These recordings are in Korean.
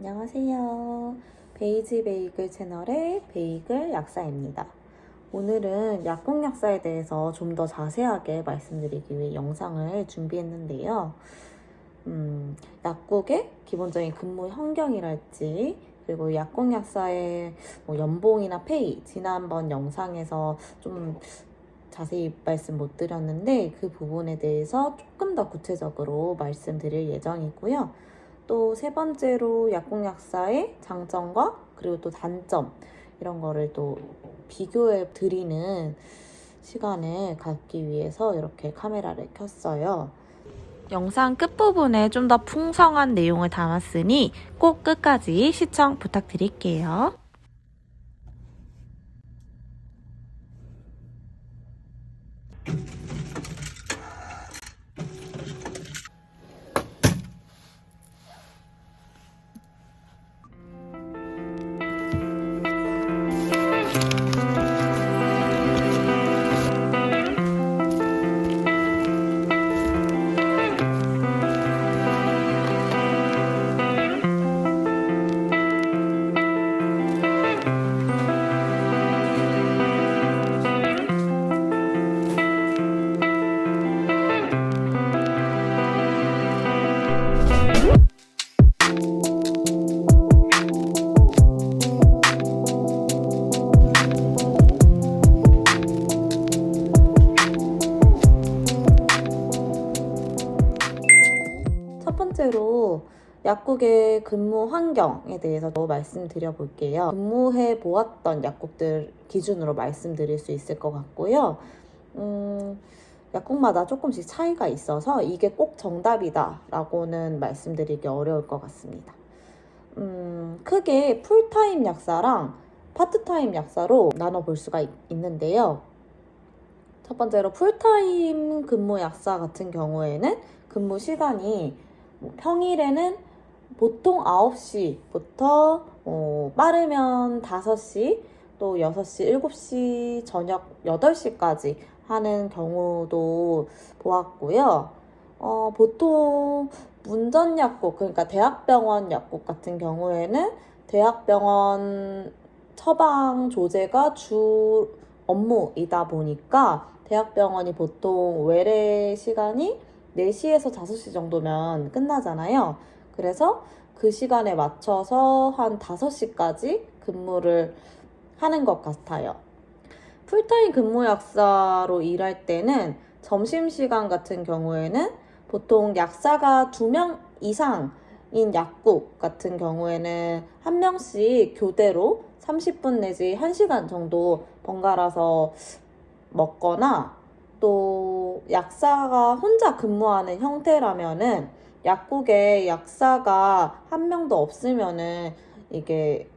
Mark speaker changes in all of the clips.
Speaker 1: 안녕하세요. 베이지 베이글 채널의 베이글 약사입니다. 오늘은 약국약사에 대해서 좀 더 자세하게 말씀드리기 위해 영상을 준비했는데요. 약국의 기본적인 근무 환경이랄지, 그리고 약국약사의 연봉이나 페이, 지난번 영상에서 좀 자세히 말씀 못 드렸는데 그 부분에 대해서 조금 더 구체적으로 말씀드릴 예정이고요. 또 세 번째로 약국약사의 장점과 그리고 또 단점, 이런 거를 또 비교해 드리는 시간을 갖기 위해서 이렇게 카메라를 켰어요. 영상 끝부분에 좀 더 풍성한 내용을 담았으니 꼭 끝까지 시청 부탁드릴게요. 첫 번째로 약국의 근무 환경에 대해서 말씀드려 볼게요. 근무해 보았던 약국들 기준으로 말씀드릴 수 있을 것 같고요. 약국마다 조금씩 차이가 있어서 이게 꼭 정답이다 라고는 말씀드리기 어려울 것 같습니다. 크게 풀타임 약사랑 파트타임 약사로 나눠볼 수가 있는데요. 첫 번째로 풀타임 근무 약사 같은 경우에는 근무 시간이 평일에는 보통 9시부터 빠르면 5시, 또 6시, 7시, 저녁 8시까지 하는 경우도 보았고요. 보통 문전약국, 그러니까 대학병원 약국 같은 경우에는 대학병원 처방 조제가 주 업무이다 보니까 대학병원이 보통 외래 시간이 4시에서 5시 정도면 끝나잖아요. 그래서 그 시간에 맞춰서 한 5시까지 근무를 하는 것 같아요. 풀타임 근무 약사로 일할 때는 점심시간 같은 경우에는 보통 약사가 2명 이상인 약국 같은 경우에는 한 명씩 교대로 30분 내지 1시간 정도 번갈아서 먹거나, 또 약사가 혼자 근무하는 형태라면은 약국에 약사가 한 명도 없으면은 이게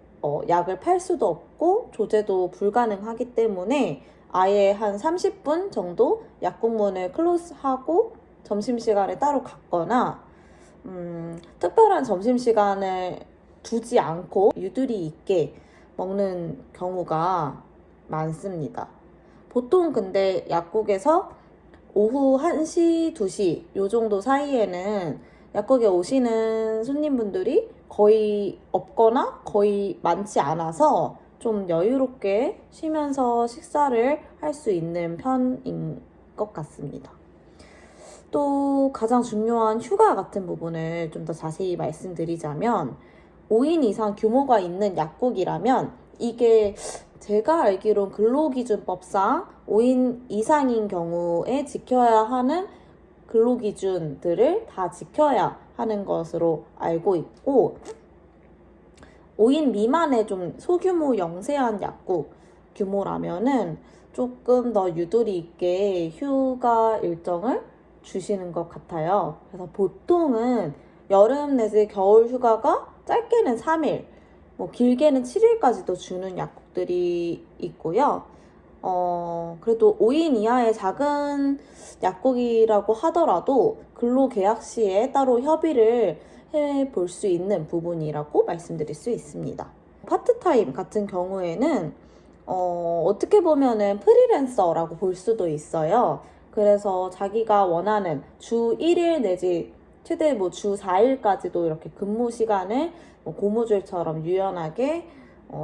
Speaker 1: 약을 팔 수도 없고 조제도 불가능하기 때문에 아예 한 30분 정도 약국 문을 클로즈하고 점심시간에 따로 갔거나, 특별한 점심시간을 두지 않고 유두리 있게 먹는 경우가 많습니다. 보통 근데 약국에서 오후 1시, 2시 요 정도 사이에는 약국에 오시는 손님분들이 거의 없거나 거의 많지 않아서 좀 여유롭게 쉬면서 식사를 할 수 있는 편인 것 같습니다. 또 가장 중요한 휴가 같은 부분을 좀 더 자세히 말씀드리자면 5인 이상 규모가 있는 약국이라면 이게 제가 알기론 근로기준법상 5인 이상인 경우에 지켜야 하는 근로기준들을 다 지켜야 하는 것으로 알고 있고, 5인 미만의 좀 소규모 영세한 약국 규모라면은 조금 더 유도리 있게 휴가 일정을 주시는 것 같아요. 그래서 보통은 여름 내지 겨울 휴가가 짧게는 3일, 길게는 7일까지도 주는 약국들이 있고요. 그래도 5인 이하의 작은 약국이라고 하더라도 근로계약 시에 따로 협의를 해볼 수 있는 부분이라고 말씀드릴 수 있습니다. 파트타임 같은 경우에는 어떻게 보면은 프리랜서라고 볼 수도 있어요. 그래서 자기가 원하는 주 1일 내지 최대 뭐 주 4일까지도 이렇게 근무 시간을 뭐 고무줄처럼 유연하게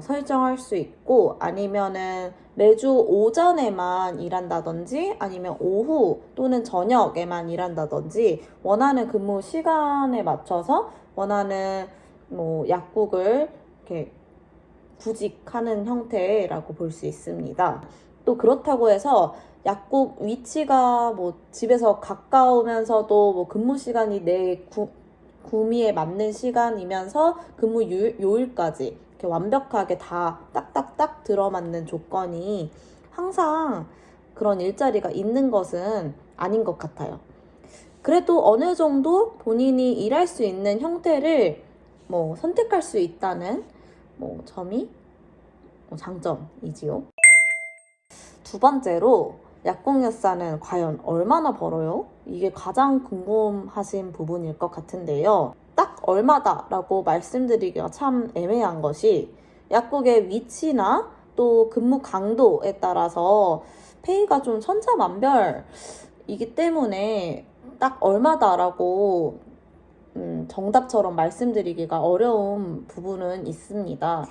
Speaker 1: 설정할 수 있고, 아니면은 매주 오전에만 일한다든지 아니면 오후 또는 저녁에만 일한다든지 원하는 근무 시간에 맞춰서 원하는 뭐 약국을 이렇게 구직하는 형태라고 볼 수 있습니다. 또 그렇다고 해서 약국 위치가 뭐 집에서 가까우면서도 뭐 근무 시간이 내 구미에 맞는 시간이면서 근무 요일까지 이렇게 완벽하게 다 딱딱딱 들어맞는 조건이 항상 그런 일자리가 있는 것은 아닌 것 같아요. 그래도 어느 정도 본인이 일할 수 있는 형태를 뭐 선택할 수 있다는 뭐 점이 장점이지요. 두 번째로, 약국약사는 과연 얼마나 벌어요? 이게 가장 궁금하신 부분일 것 같은데요. 딱 얼마다라고 말씀드리기가 참 애매한 것이, 약국의 위치나 또 근무 강도에 따라서 페이가 좀 천차만별이기 때문에 딱 얼마다라고 정답처럼 말씀드리기가 어려운 부분은 있습니다.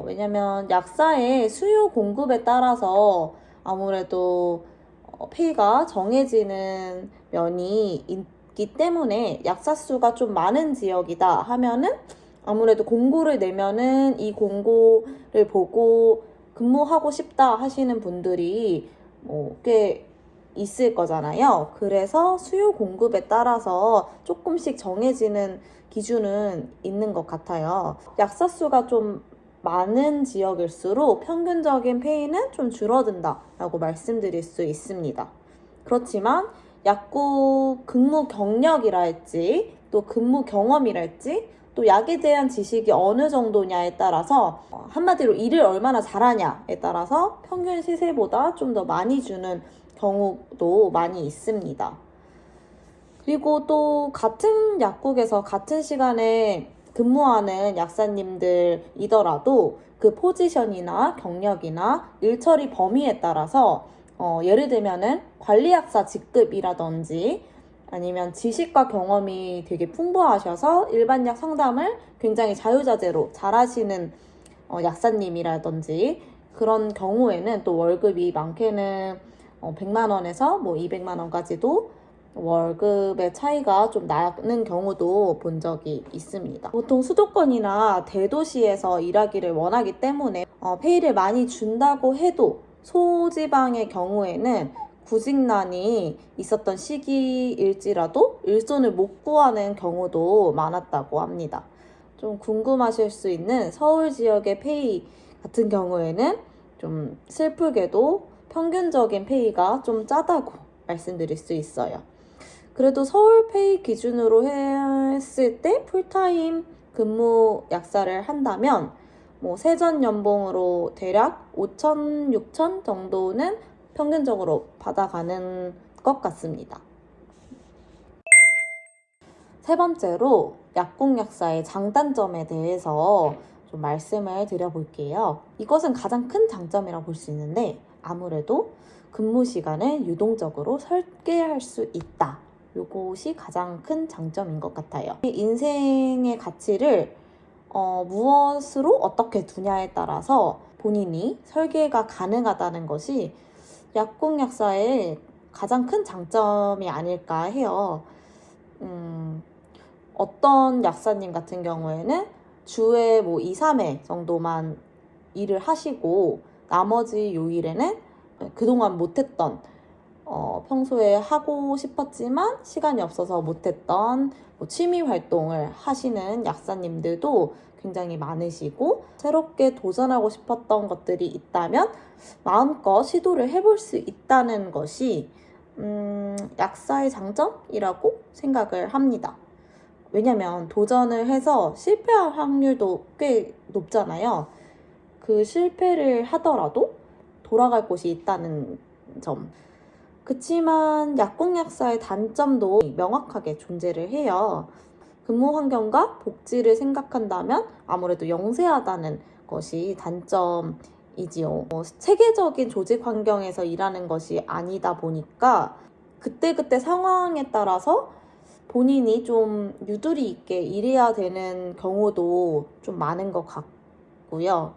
Speaker 1: 왜냐면 약사의 수요 공급에 따라서 아무래도 페이가 정해지는 면이 있기 때문에, 약사 수가 좀 많은 지역이다 하면은 아무래도 공고를 내면은 이 공고를 보고 근무하고 싶다 하시는 분들이 꽤 있을 거잖아요. 그래서 수요 공급에 따라서 조금씩 정해지는 기준은 있는 것 같아요. 약사 수가 좀 많은 지역일수록 평균적인 페이는 좀 줄어든다라고 말씀드릴 수 있습니다. 그렇지만 약국 근무 경력이랄지 또 근무 경험이랄지 또 약에 대한 지식이 어느 정도냐에 따라서, 한마디로 일을 얼마나 잘하냐에 따라서 평균 시세보다 좀 더 많이 주는 경우도 많이 있습니다. 그리고 또 같은 약국에서 같은 시간에 근무하는 약사님들이더라도 그 포지션이나 경력이나 일처리 범위에 따라서 예를 들면은 관리약사 직급이라든지 아니면 지식과 경험이 되게 풍부하셔서 일반약 상담을 굉장히 자유자재로 잘하시는 약사님이라든지, 그런 경우에는 또 월급이 많게는 100만 원에서 뭐 200만 원까지도 월급의 차이가 좀 나는 경우도 본 적이 있습니다. 보통 수도권이나 대도시에서 일하기를 원하기 때문에 페이를 많이 준다고 해도 소지방의 경우에는 구직난이 있었던 시기일지라도 일손을 못 구하는 경우도 많았다고 합니다. 좀 궁금하실 수 있는 서울 지역의 페이 같은 경우에는 좀 슬프게도 평균적인 페이가 좀 짜다고 말씀드릴 수 있어요. 그래도 서울 페이 기준으로 했을 때 풀타임 근무 약사를 한다면 뭐 세전 연봉으로 대략 5천, 6천 정도는 평균적으로 받아가는 것 같습니다. 세 번째로, 약국약사의 장단점에 대해서 좀 말씀을 드려볼게요. 이것은 가장 큰 장점이라고 볼 수 있는데, 아무래도 근무 시간을 유동적으로 설계할 수 있다. 이것이 가장 큰 장점인 것 같아요. 인생의 가치를 무엇으로 어떻게 두냐에 따라서 본인이 설계가 가능하다는 것이 약국약사의 가장 큰 장점이 아닐까 해요. 어떤 약사님 같은 경우에는 주에 뭐 2, 3회 정도만 일을 하시고 나머지 요일에는 그동안 못했던 평소에 하고 싶었지만 시간이 없어서 못했던 뭐 취미 활동을 하시는 약사님들도 굉장히 많으시고, 새롭게 도전하고 싶었던 것들이 있다면 마음껏 시도를 해볼 수 있다는 것이 약사의 장점이라고 생각을 합니다. 왜냐면 도전을 해서 실패할 확률도 꽤 높잖아요. 그 실패를 하더라도 돌아갈 곳이 있다는 점. 그치만 약국약사의 단점도 명확하게 존재를 해요. 근무 환경과 복지를 생각한다면 아무래도 영세하다는 것이 단점이지요. 체계적인 조직 환경에서 일하는 것이 아니다 보니까 그때그때 상황에 따라서 본인이 좀 유두리 있게 일해야 되는 경우도 좀 많은 것 같고요.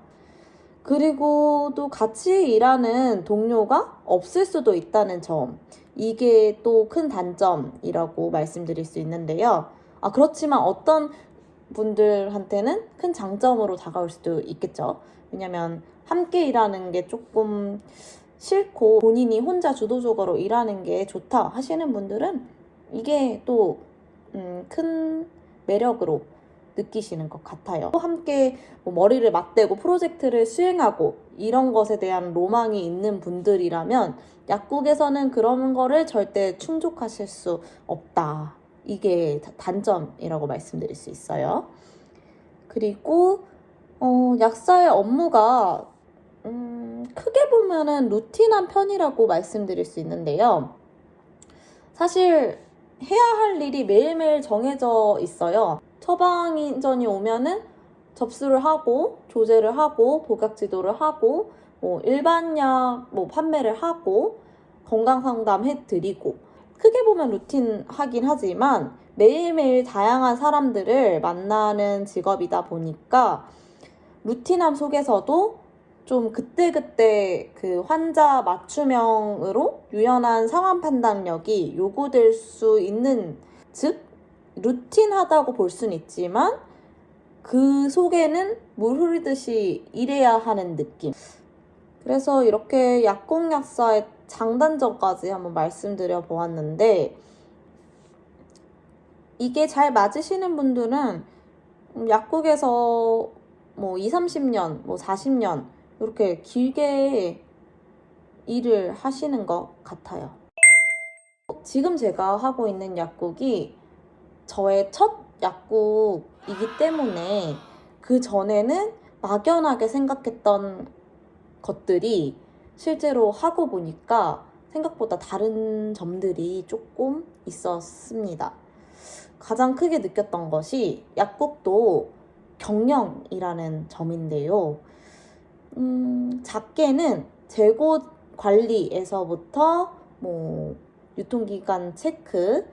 Speaker 1: 그리고 또 같이 일하는 동료가 없을 수도 있다는 점. 이게 또 큰 단점이라고 말씀드릴 수 있는데요. 그렇지만 어떤 분들한테는 큰 장점으로 다가올 수도 있겠죠. 왜냐면 함께 일하는 게 조금 싫고 본인이 혼자 주도적으로 일하는 게 좋다 하시는 분들은 이게 또 큰 매력으로 느끼시는 것 같아요. 함께 뭐 머리를 맞대고 프로젝트를 수행하고 이런 것에 대한 로망이 있는 분들이라면 약국에서는 그런 거를 절대 충족하실 수 없다. 이게 단점이라고 말씀드릴 수 있어요. 그리고 약사의 업무가 크게 보면은 루틴한 편이라고 말씀드릴 수 있는데요. 사실 해야 할 일이 매일매일 정해져 있어요. 처방전이 오면은 접수를 하고 조제를 하고 복약 지도를 하고 일반약 판매를 하고 건강 상담 해드리고 크게 보면 루틴하긴 하지만 매일매일 다양한 사람들을 만나는 직업이다 보니까 루틴함 속에서도 좀 그때그때 그 환자 맞춤형으로 유연한 상황 판단력이 요구될 수 있는, 즉 루틴하다고 볼 수는 있지만 그 속에는 물 흐르듯이 일해야 하는 느낌. 그래서 이렇게 약국약사의 장단점까지 한번 말씀드려 보았는데, 이게 잘 맞으시는 분들은 약국에서 2, 30년, 40년 이렇게 길게 일을 하시는 것 같아요. 지금 제가 하고 있는 약국이 저의 첫 약국이기 때문에 그 전에는 막연하게 생각했던 것들이 실제로 하고 보니까 생각보다 다른 점들이 조금 있었습니다. 가장 크게 느꼈던 것이 약국도 경영이라는 점인데요. 작게는 재고 관리에서부터 유통기간 체크,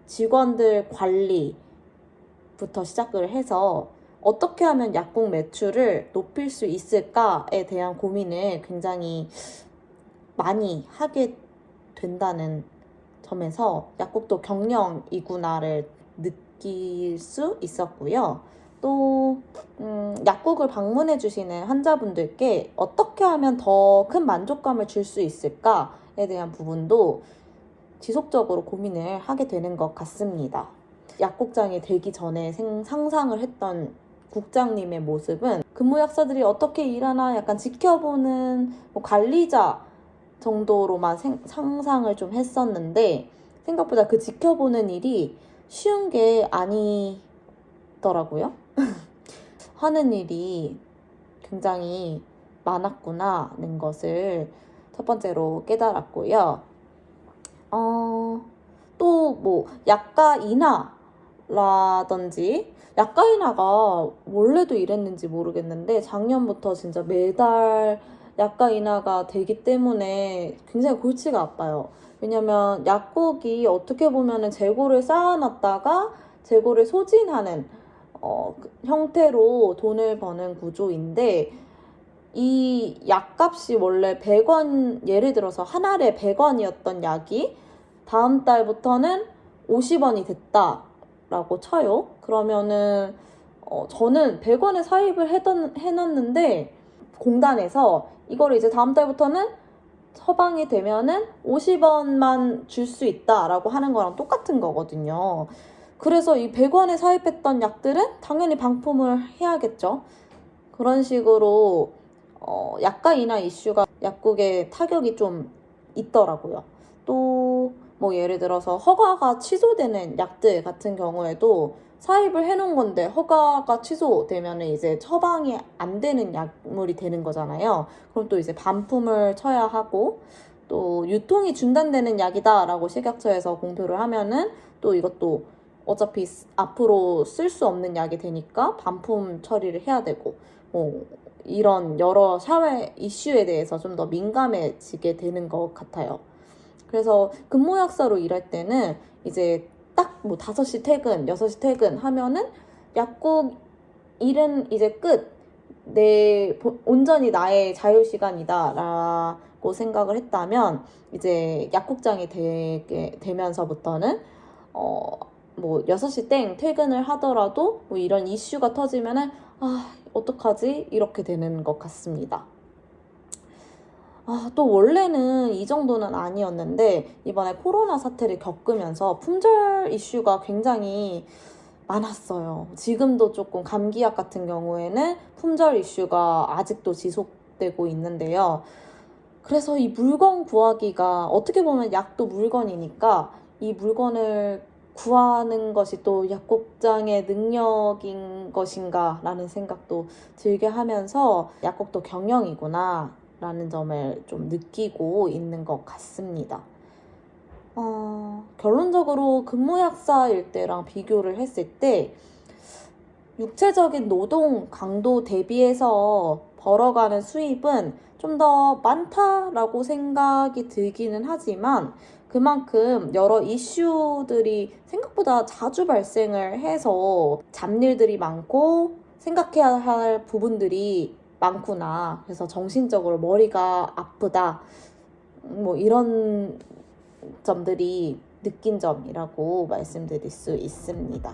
Speaker 1: 직원들 관리부터 시작을 해서 어떻게 하면 약국 매출을 높일 수 있을까에 대한 고민을 굉장히 많이 하게 된다는 점에서 약국도 경영이구나를 느낄 수 있었고요. 또 약국을 방문해 주시는 환자분들께 어떻게 하면 더 큰 만족감을 줄 수 있을까에 대한 부분도 지속적으로 고민을 하게 되는 것 같습니다. 약국장이 되기 전에 상상을 했던 국장님의 모습은 근무 약사들이 어떻게 일하나 약간 지켜보는 관리자 정도로만 상상을 좀 했었는데, 생각보다 그 지켜보는 일이 쉬운 게 아니더라고요. 하는 일이 굉장히 많았구나는 것을 첫 번째로 깨달았고요. 또 약가 인하라든지, 약가 인하가 원래도 이랬는지 모르겠는데 작년부터 진짜 매달 약가 인하가 되기 때문에 굉장히 골치가 아파요. 왜냐면 약국이 어떻게 보면은 재고를 쌓아놨다가 재고를 소진하는 형태로 돈을 버는 구조인데, 이 약값이 원래 100원, 예를 들어서 한 알에 100원이었던 약이 다음 달부터는 50원이 됐다라고 쳐요. 그러면은 저는 100원에 사입을 해놨는데 공단에서 이거를 이제 다음 달부터는 처방이 되면은 50원만 줄 수 있다라고 하는 거랑 똑같은 거거든요. 그래서 이 100원에 사입했던 약들은 당연히 방품을 해야겠죠. 그런 식으로 약가 인하 이슈가 약국에 타격이 좀 있더라고요. 또 예를 들어서 허가가 취소되는 약들 같은 경우에도 사입을 해놓은 건데 허가가 취소되면 이제 처방이 안 되는 약물이 되는 거잖아요. 그럼 또 이제 반품을 쳐야 하고, 또 유통이 중단되는 약이다라고 식약처에서 공표를 하면은 또 이것도 어차피 앞으로 쓸 수 없는 약이 되니까 반품 처리를 해야 되고, 이런 여러 사회 이슈에 대해서 좀 더 민감해지게 되는 것 같아요. 그래서 근무약사로 일할 때는 이제 딱 뭐 5시 퇴근, 6시 퇴근 하면은 약국 일은 이제 끝. 온전히 나의 자유시간이다 라고 생각을 했다면 이제 약국장이 되면서부터는 뭐 6시 땡 퇴근을 하더라도 뭐 이런 이슈가 터지면은 어떡하지? 이렇게 되는 것 같습니다. 또 원래는 이 정도는 아니었는데 이번에 코로나 사태를 겪으면서 품절 이슈가 굉장히 많았어요. 지금도 조금 감기약 같은 경우에는 품절 이슈가 아직도 지속되고 있는데요. 그래서 이 물건 구하기가 어떻게 보면 약도 물건이니까 이 물건을 구하는 것이 또 약국장의 능력인 것인가 라는 생각도 들게 하면서 약국도 경영이구나 라는 점을 좀 느끼고 있는 것 같습니다. 결론적으로 근무약사일 때랑 비교를 했을 때 육체적인 노동 강도 대비해서 벌어가는 수입은 좀 더 많다라고 생각이 들기는 하지만 그만큼 여러 이슈들이 생각보다 자주 발생을 해서 잡일들이 많고 생각해야 할 부분들이 많구나. 그래서 정신적으로 머리가 아프다. 뭐 이런 점들이 느낀 점이라고 말씀드릴 수 있습니다.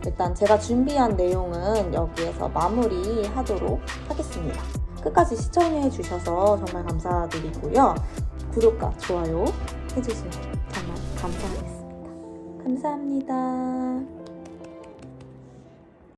Speaker 1: 일단 제가 준비한 내용은 여기에서 마무리하도록 하겠습니다. 끝까지 시청해 주셔서 정말 감사드리고요. 구독과 좋아요 해주시면 정말 감사하겠습니다. 감사합니다.